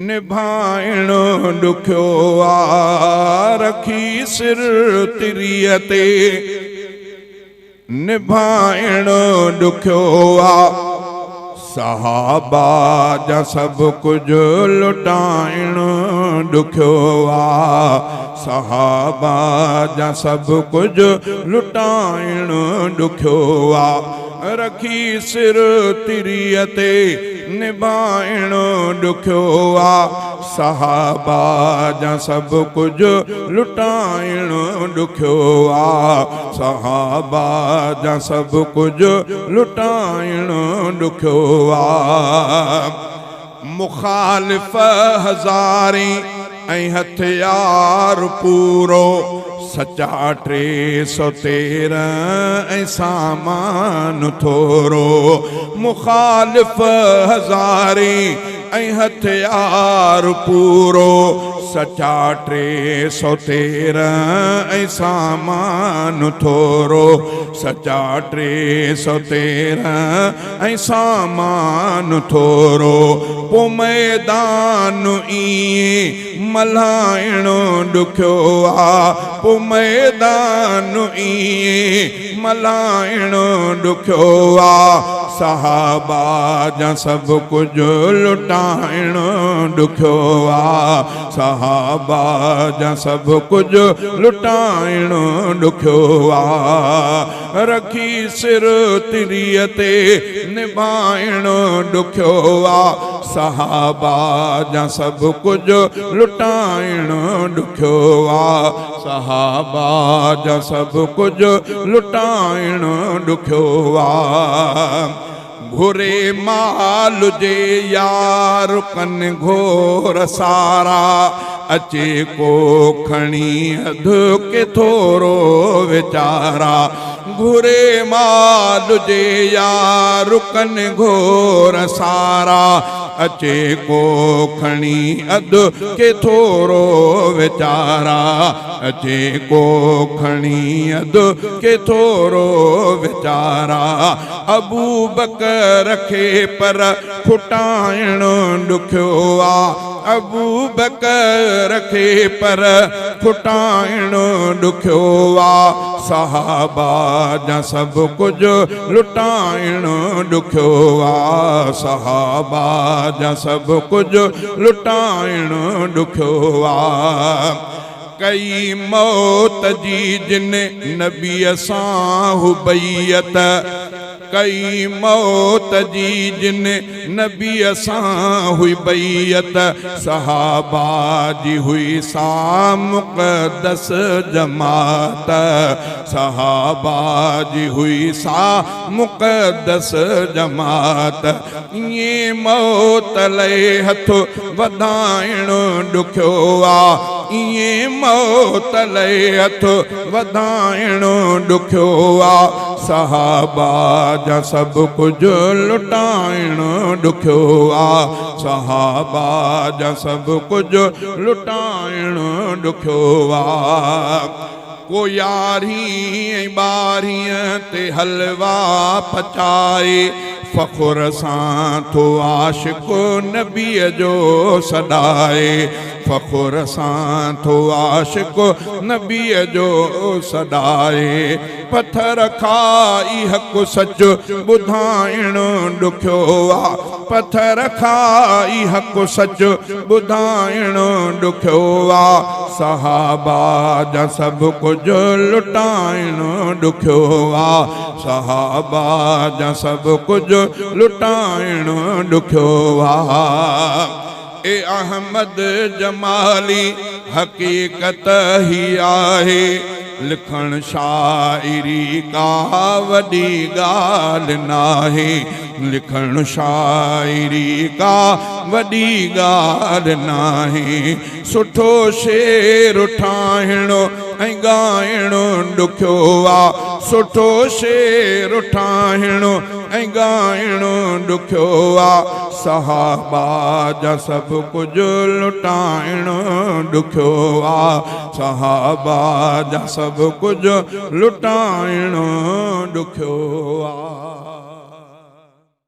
निभाइणो ॾुखियो आ रखी सिर तिरीअ ते निभाइणो ॾुखियो आ सहाबा जा सभु कुझु लुटाइणो ॾुखियो आ सहाबा जा सभु कुझु लुटाइणो ॾुखियो आ रखी सिर तिरीअ ते निभाइणो ॾुखियो आ सहाबा जा सभु कुझु लुटाइणो ॾुखियो आ सहाबा जा सभु कुझु लुटाइणो ॾुखियो आ मुखालिफ़ हज़ारी ऐं हथियार पूरो सचा 313 ऐं सामान थोरो मुखालिफ़ हज़ारी ऐं हथियार पूरो सचा 313 ऐं सामान थोरो सचा 313 ऐं सामान थोरो पोइ मैदान ईअं मल्हाइणो ॾुखियो आ पोइ मैदान ईअं मल्हाइणो ॾुखियो आ सहाबा जा सभु कुझु लुटाइणो ॾुखियो आ सहाबा जा सभु कुझु लुटाइणो ॾुखियो आ रखी सिर तिरीअ ते निभाइणो ॾुखियो आ सहाबा जा सभु कुझु लुटाइणो ॾुखियो आ सहाबा जा सभु कुझु लुटाइणो ॾुखियो आ घुरे माल जे यार कन घोर सारा अचे को खणी अधु के थोरो वीचारा घुरे माल जे यार कन घोर सारा अचे को खणी अधु के थोरो वीचारा अचे को खणी अधु के थोरो वीचारा अबू बकर खे पर खुटाइणो ॾुखियो आ अबू बकर खे पर खुटाइणो ॾुखियो आ सहाबा जा सभु कुझु लुटाइणो ॾुखियो आ सहाबा जा सभु कुझु लुटाइणो ॾुखियो आ कई मौत जी जिन नबीअ सां हुबैयत कई मौत जी जिन नबीअ सां हुई बैयत सहाबा जी हुई सा मुक़द्दस जमात सहाबा जी हुई सा मुक़द्दस जमात ये मौत लए हथ वधाइणो ॾुखियो आ ये मौत लए हथ वधाइणो ॾुखियो आ सहाबा जा सभु कुझु लुटाइणो ॾुखियो आ सहाबा जा सभु कुझु लुटाइणो ॾुखियो आ को यारहीं ऐं 12 ते हलवा पचाए फ़ख़ुर सां थो आशिक़ नबीअ जो सॾाए फ़ख़ुर सां थो आशिक़ नबीअ जो सॾाए पथर खाई हक़ सच ॿुधाइणो ॾुखियो आ पथर खाई हक़ सच ॿुधाइणो ॾुखियो आ सहाबा जा सभु कुझु लुटाइणो ॾुखियो आ सहाबा जा सभु कुझु लुटाइणो ॾुखियो आ ए अहमद जमाली हक़ीक़त ही आहे लिखण शाइरी का वॾी ॻाल्हि नाहे लिखण शाइरी का वॾी ॻाल्हि नाहे सुठो शेर ठाहिणो ऐं ॻाइणो ॾुखियो आ सुठो शेर ठाहिणो ऐं ॻाइणो ॾुखियो आ सहाबा जा सभु कुझु लुटाइणो ॾुखियो आ सहाबा जा सभु कुझु लुटाइणो ॾुखियो आ।